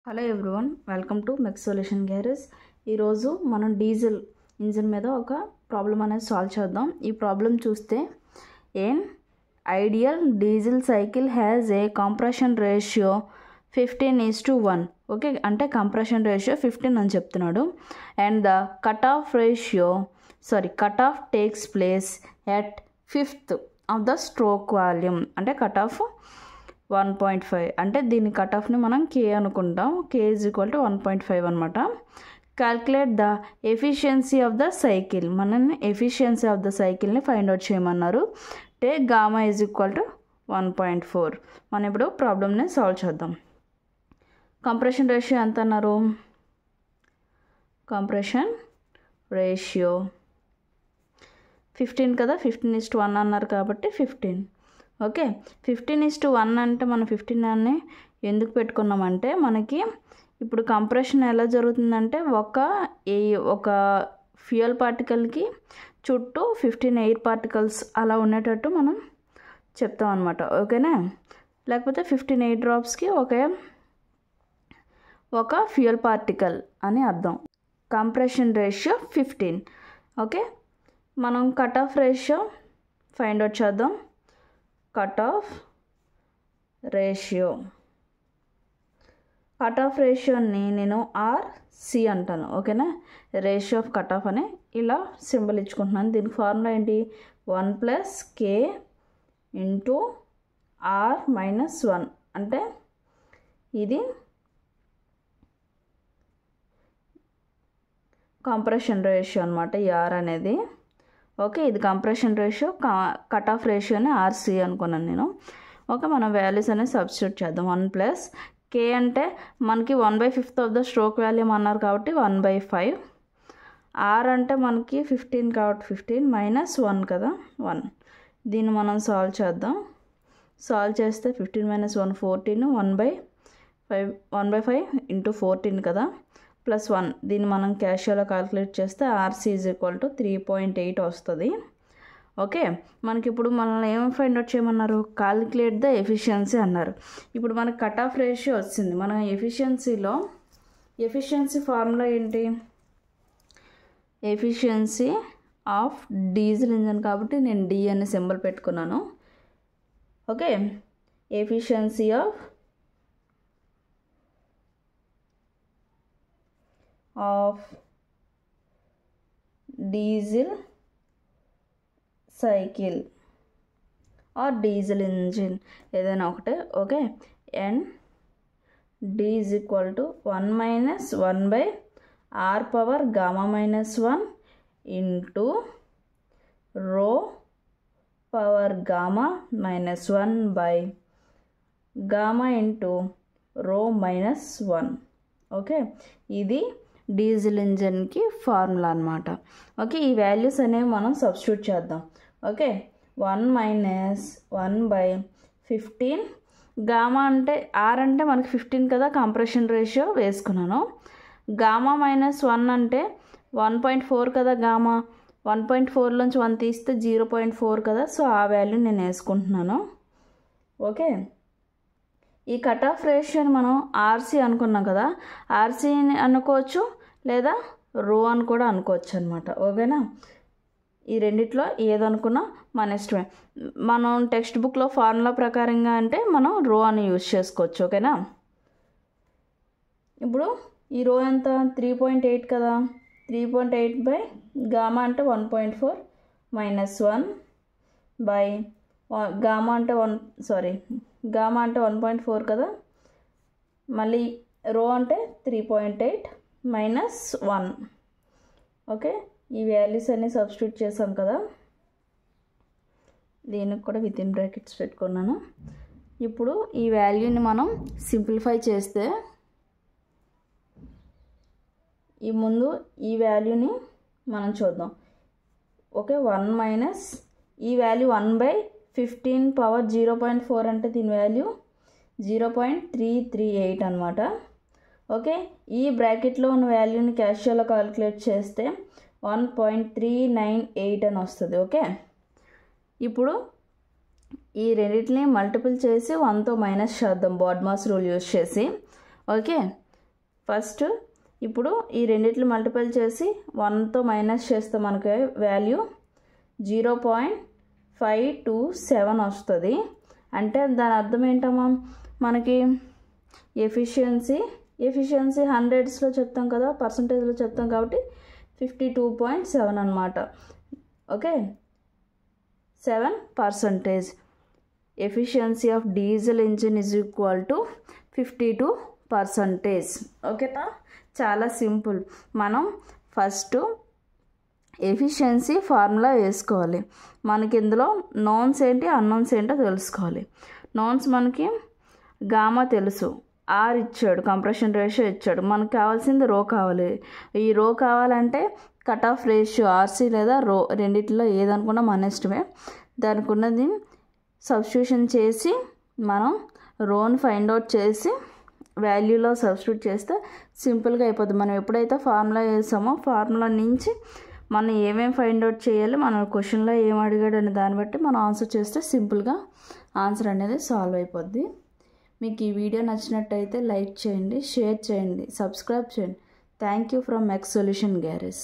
Hello everyone, welcome to mech solution garage. ఈరోజు మనం diesel engine మీద ఒక ప్రాబ్లం అనేది సాల్వ్ చేద్దాం. ఈ ప్రాబ్లం చూస్తే an ideal diesel cycle has a compression ratio 15:1. Okay, అంటే కంప్రెషన్ రేషియో 15 అని చెప్తున్నాడు. And the cut off takes place at 5th of the stroke volume. అంటే కట్ ఆఫ్ 1.5, అంటే దీని కట్ ఆఫ్ని మనం కే అనుకుంటాం. కే = 1.5 అనమాట. Calculate the efficiency of the cycle. మనల్ని ఎఫిషియన్సీ ఆఫ్ ద సైకిల్ని ఫైండ్ అవుట్ చేయమన్నారు. Take gamma = 1.4. మనం ఇప్పుడు ప్రాబ్లమ్ని సాల్వ్ చేద్దాం. కంప్రెషన్ రేషియో ఎంత అన్నారు? కంప్రెషన్ రేషియో 15 కదా, 15:1 అన్నారు కాబట్టి 15. ఓకే, 15:1 అంటే మనం 15 అని ఎందుకు పెట్టుకున్నామంటే, మనకి ఇప్పుడు కంప్రెషన్ ఎలా జరుగుతుందంటే ఒక ఫ్యూయల్ పార్టికల్కి చుట్టూ 15 ఎయిర్ పార్టికల్స్ అలా ఉండేటట్టు మనం చెప్తాం అనమాట. ఓకేనా? లేకపోతే 15 ఎయిర్ డ్రాప్స్కి ఒక ఫ్యూయల్ పార్టికల్ అని అర్థం. Compression ratio 15. ఓకే, మనం cut off ratio find out చేద్దాం. కట్ ఆఫ్ రేషియోని నేను ఆర్సి అంటాను. ఓకేనా? రేషియో ఆఫ్ కట్ ఆఫ్ అని ఇలా సింబల్ ఇచ్చుకుంటున్నాను. దీనికి ఫార్ములా ఏంటి? 1 + K × R-1. అంటే ఇది కంప్రెషన్ రేషియో అనమాట, ఈ ఆర్ అనేది. ఓకే, ఇది కంప్రెషన్ రేషియో, కట్ ఆఫ్ రేషియోని ఆర్సి అనుకున్నాను నేను. ఓకే, మనం వాల్యూస్ అనేది సబ్స్టిట్యూట్ చేద్దాం. 1 + K అంటే మనకి 1/5 ఆఫ్ ద స్ట్రోక్ వాల్యూమ్ అన్నారు కాబట్టి 1/5. ఆర్ అంటే మనకి 15 కాబట్టి 15 - 1 కదా, 1. దీన్ని మనం సాల్వ్ చేద్దాం. సాల్వ్ చేస్తే 15 - 1 14, 1/5 × 14 కదా, +1. దీన్ని మనం క్యాషియోలో క్యాల్కులేట్ చేస్తే ఆర్సి = 3.8 వస్తుంది. ఓకే, మనకి ఇప్పుడు మనల్ని ఏం ఫైండ్ అవుట్ చేయమన్నారు? క్యాల్కులేట్ ద ఎఫిషియన్సీ అన్నారు. ఇప్పుడు మనకి కట్ ఆఫ్ రేషియో వచ్చింది. మన ఎఫిషియన్సీ ఫార్ములా ఏంటి? ఎఫిషియన్సీ ఆఫ్ డీజిల్ ఇంజన్ కాబట్టి నేను డి అనే సింబల్ పెట్టుకున్నాను. Okay, efficiency of diesel cycle or diesel engine ఏదైనా ఒకటే. Okay, and D = 1 - 1/R⁻γ-1 into ρ⁻γ-1 okay, ఇది డీజిల్ ఇంజన్కి ఫార్ములా అనమాట. ఓకే, ఈ వాల్యూస్ అనేవి మనం సబ్స్టిట్యూట్ చేద్దాం. ఓకే, 1 - 1/15. గామా అంటే ఆర్ అంటే మనకి 15 కదా, కంప్రెషన్ రేషియో వేసుకున్నాను. గామా -1 అంటే 1.4 కదా, గామా 1.4లోంచి 1 తీస్తే 0.4 కదా, సో ఆ వాల్యూ నేను వేసుకుంటున్నాను. ఓకే, ఈ కట్ ఆఫ్ రేషియోని మనం ఆర్సి అనుకున్నాం కదా, ఆర్సీని అనుకోవచ్చు లేదా రో అని కూడా అనుకోవచ్చు అనమాట. ఓకేనా? ఈ రెండిట్లో ఏదనుకున్నా మన ఇష్టమే. మనం టెక్స్ట్ బుక్లో ఫార్ములా ప్రకారంగా అంటే మనం రో అని యూజ్ చేసుకోవచ్చు. ఓకేనా? ఇప్పుడు ఈ రో ఎంత? 3.8 కదా, 3.8/గామా అంటే 1.4 - 1 గామా అంటే గామా అంటే 1.4 కదా, మళ్ళీ రో అంటే 3.8 - 1. ఓకే, ఈ వాల్యూస్ అన్నీ సబ్స్టిట్యూట్ చేసాం కదా, దీనికి కూడా వితిన్ బ్రాకెట్స్ పెట్టుకున్నాను. ఇప్పుడు ఈ వాల్యూని మనం సింప్లిఫై చేస్తే ఈ వాల్యూని మనం చూద్దాం. ఓకే, 1 - ఈ వాల్యూ 1/15 పవర్ 0.4 అంటే దీని వాల్యూ 0.338 అనమాట. ఓకే, ఈ బ్రాకెట్లో ఉన్న వాల్యూని క్యాషియోలో క్యాల్కులేట్ చేస్తే 1.398 అని వస్తుంది. ఓకే, ఇప్పుడు ఈ రెండింటిని మల్టిపుల్ చేసి 1తో మైనస్ చేద్దాం బాడ్మాస్ రూల్ యూజ్ చేసి. ఓకే, ఫస్ట్ ఇప్పుడు ఈ రెండిట్లు మల్టిపుల్ చేసి 1తో మైనస్ చేస్తే మనకి వాల్యూ 0.527 వస్తుంది. అంటే దాని అర్థం ఏంటమ్మా, మనకి ఎఫిషియన్సీ 100స్లో చెప్తాం కదా, పర్సంటేజ్లో చెప్తాం కాబట్టి 52.7 అనమాట. Okay, 7%. Efficiency of diesel engine is equal to 52%. ఓకేనా, చాలా సింపుల్. మనం ఫస్ట్ ఎఫిషియన్సీ ఫార్ములా వేసుకోవాలి. మనకి ఇందులో నోన్స్ ఏంటి అన్నోన్స్ ఏంటో తెలుసుకోవాలి. నోన్స్ మనకి గామా తెలుసు, ఆర్ ఇచ్చాడు, కంప్రెషన్ రేషియో ఇచ్చాడు. మనకు కావాల్సింది రో కావాలి. ఈ రో కావాలంటే కట్ ఆఫ్ రేషియో ఆర్సీ లేదా రో రెండిట్లో ఏదనుకున్నా మన ఇష్టమే. దానికి ఉన్నది సబ్స్టిట్యూషన్ చేసి మనం రోని ఫైండ్ అవుట్ చేసి వాల్యూలో సబ్స్టిట్యూట్ చేస్తే సింపుల్గా అయిపోతుంది. మనం ఎప్పుడైతే ఫార్ములా వేసామో ఫార్ములా నుంచి మనం ఏమేమి ఫైండ్ అవుట్ చేయాలి, మన క్వశ్చన్లో ఏం అడిగాడు అనే దాన్ని బట్టి మనం ఆన్సర్ చేస్తే సింపుల్గా ఆన్సర్ అనేది సాల్వ్ అయిపోద్ది. మీకు ఈ వీడియో నచ్చినట్టయితే లైక్ చేయండి, షేర్ చేయండి, సబ్స్క్రైబ్ చేయండి. Thank you from X solution garage.